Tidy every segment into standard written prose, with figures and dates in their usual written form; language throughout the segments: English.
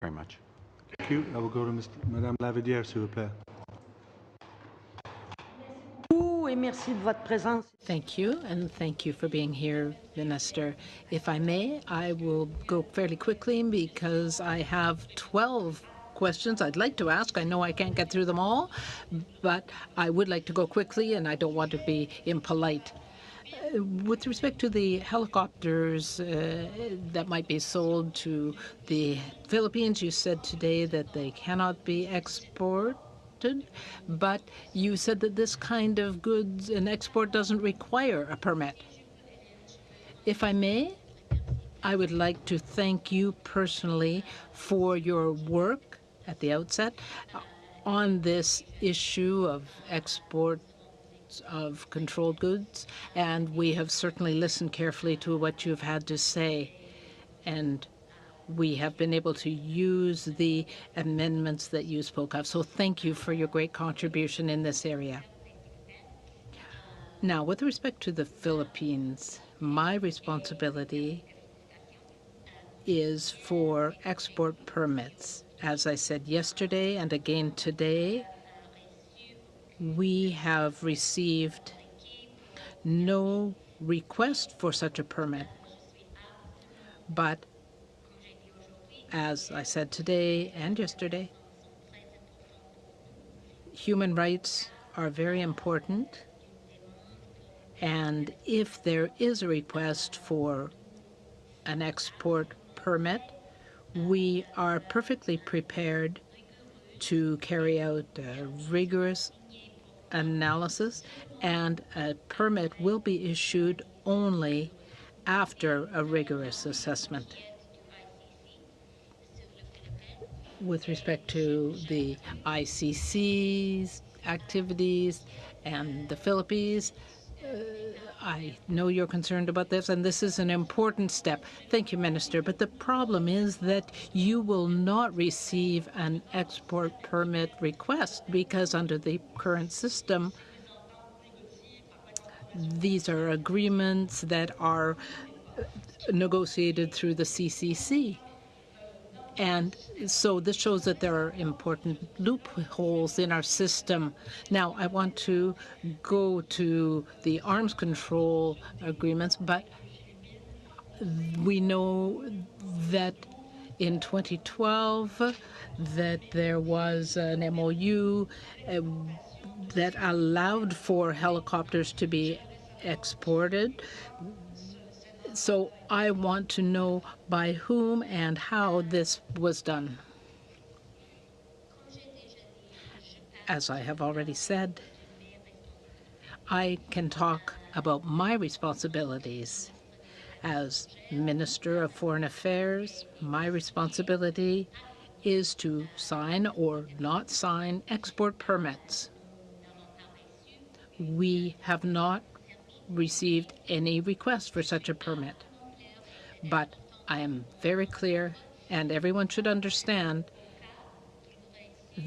very much. Thank you. I will go to Madame Laverdière, s'il vous plaît. Thank you, and thank you for being here, Minister. If I may, I will go fairly quickly because I have 12 questions I'd like to ask. I know I can't get through them all, but I would like to go quickly, and I don't want to be impolite. With respect to the helicopters that might be sold to the Philippines, you said today that they cannot be exported, but you said that this kind of goods and export doesn't require a permit. If I may, I would like to thank you personally for your work at the outset on this issue of export of controlled goods, and we have certainly listened carefully to what you've had to say, and we have been able to use the amendments that you spoke of. So thank you for your great contribution in this area. Now, with respect to the Philippines, my responsibility is for export permits. As I said yesterday and again today, we have received no request for such a permit. But as I said today and yesterday, human rights are very important. And if there is a request for an export permit, we are perfectly prepared to carry out a rigorous analysis, and a permit will be issued only after a rigorous assessment. With respect to the ICC's activities and the Philippines, I know you're concerned about this, and this is an important step. Thank you, Minister. But the problem is that you will not receive an export permit request because under the current system, these are agreements that are negotiated through the CCC. And so this shows that there are important loopholes in our system. Now, I want to go to the arms control agreements, but we know that in 2012 that there was an MOU that allowed for helicopters to be exported. So I want to know by whom and how this was done. As I have already said, I can talk about my responsibilities. As Minister of Foreign Affairs, my responsibility is to sign or not sign export permits. We have not received any request for such a permit. But I am very clear, and everyone should understand,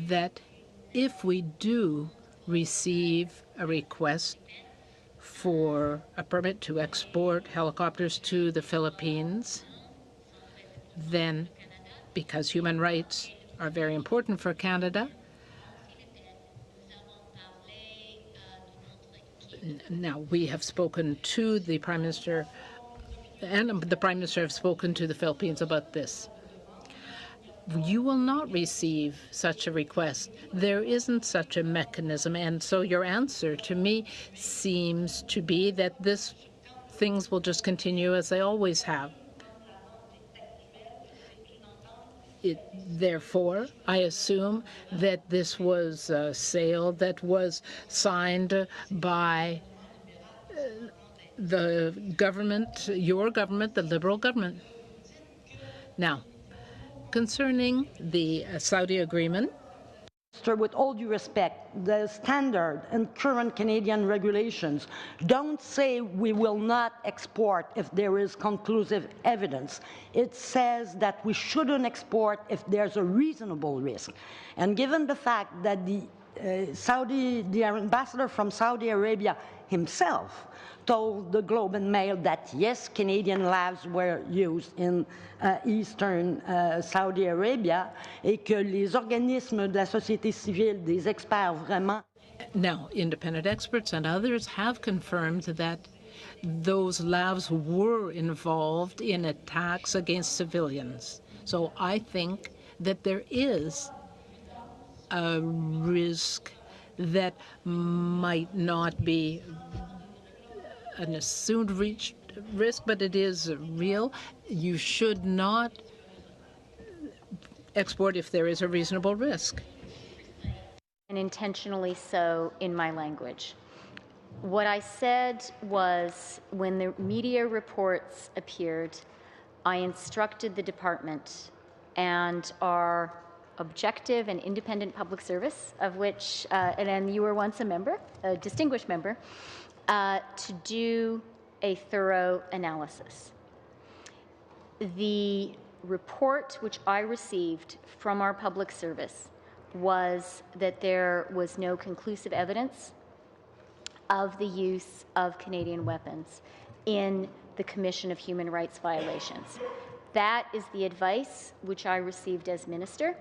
that if we do receive a request for a permit to export helicopters to the Philippines, then because human rights are very important for Canada, now, we have spoken to the Prime Minister, and the Prime Minister have spoken to the Philippines about this. You will not receive such a request. There isn't such a mechanism, and so your answer to me seems to be that things will just continue as they always have. Therefore, I assume that this was a sale that was signed by the government, your government, the Liberal government. Now, concerning the Saudi agreement, with all due respect, the standard and current Canadian regulations don't say we will not export if there is conclusive evidence. It says that we shouldn't export if there's a reasonable risk. And given the fact that the the ambassador from Saudi Arabia himself told the Globe and Mail that yes, Canadian labs were used in eastern Saudi Arabia, et que les organismes de la société civile, des experts vraiment. Now, independent experts and others have confirmed that those labs were involved in attacks against civilians. So I think that there is a risk that might not be an assumed risk, but it is real. You should not export if there is a reasonable risk. And intentionally so in my language. What I said was, when the media reports appeared, I instructed the department and our objective and independent public service, of which, and you were once a member, a distinguished member, to do a thorough analysis. The report which I received from our public service was that there was no conclusive evidence of the use of Canadian weapons in the commission of human rights violations. That is the advice which I received as minister.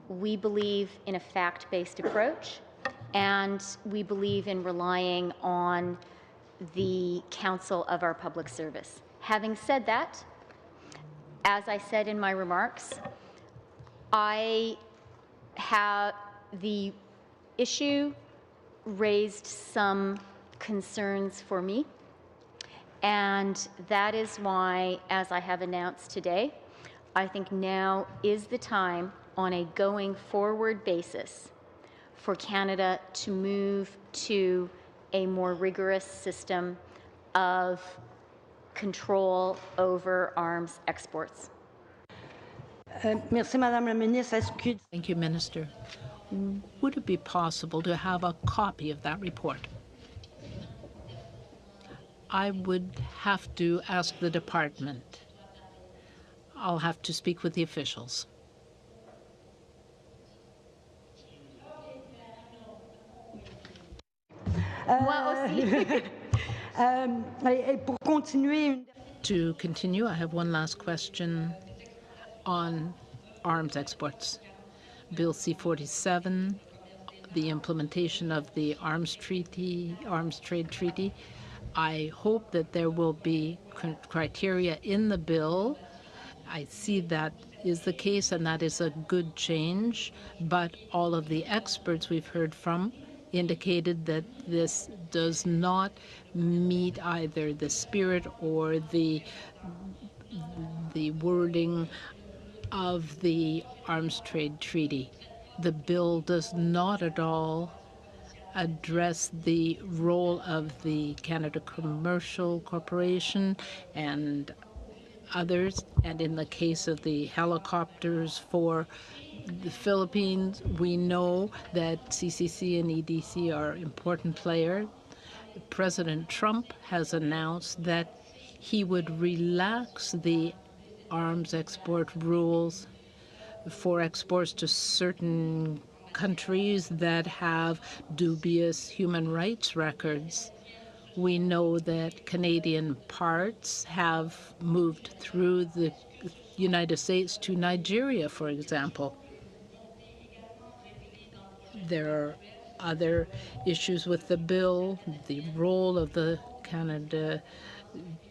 We believe in a fact-based approach, and we believe in relying on the counsel of our public service. Having said that, as I said in my remarks, the issue raised some concerns for me, and that is why, as I have announced today, I think now is the time, on a going forward basis, for Canada to move to a more rigorous system of control over arms exports. Merci, Madame la Ministre. Thank you, Minister. Would it be possible to have a copy of that report? I would have to ask the department. I'll have to speak with the officials. To continue, I have one last question on arms exports. Bill C-47, the implementation of the arms trade treaty. I hope that there will be criteria in the bill. I see that is the case, and that is a good change, but all of the experts we've heard from indicated that this does not meet either the spirit or the wording of the arms trade treaty. The bill does not at all address the role of the Canada Commercial Corporation and others, and in the case of the helicopters for the Philippines, we know that CCC and EDC are important players. President Trump has announced that he would relax the arms export rules for exports to certain countries that have dubious human rights records. We know that Canadian parts have moved through the United States to Nigeria, for example. There are other issues with the bill, the role of the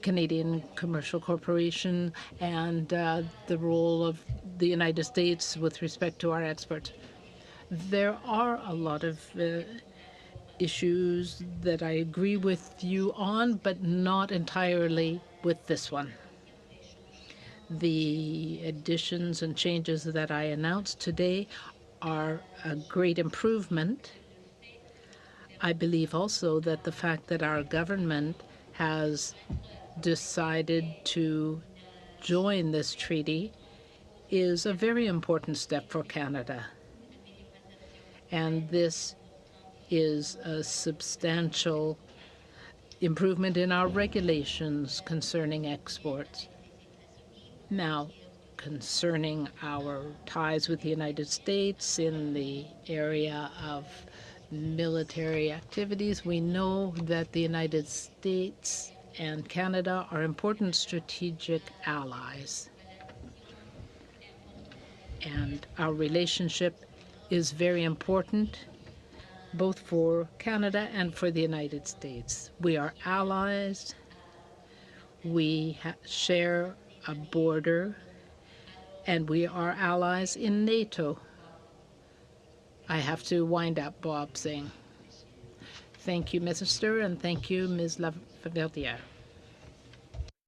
Canadian Commercial Corporation, and the role of the United States with respect to our exports. There are a lot of issues that I agree with you on, but not entirely with this one. The additions and changes that I announced today are a great improvement. I believe also that the fact that our government has decided to join this treaty is a very important step for Canada. And this is a substantial improvement in our regulations concerning exports. Now, concerning our ties with the United States in the area of military activities. We know that the United States and Canada are important strategic allies. And our relationship is very important both for Canada and for the United States. We are allies. We share a border, and we are allies in NATO. I have to wind up, Bob, saying thank you, Minister, and thank you, Ms. Laverdière.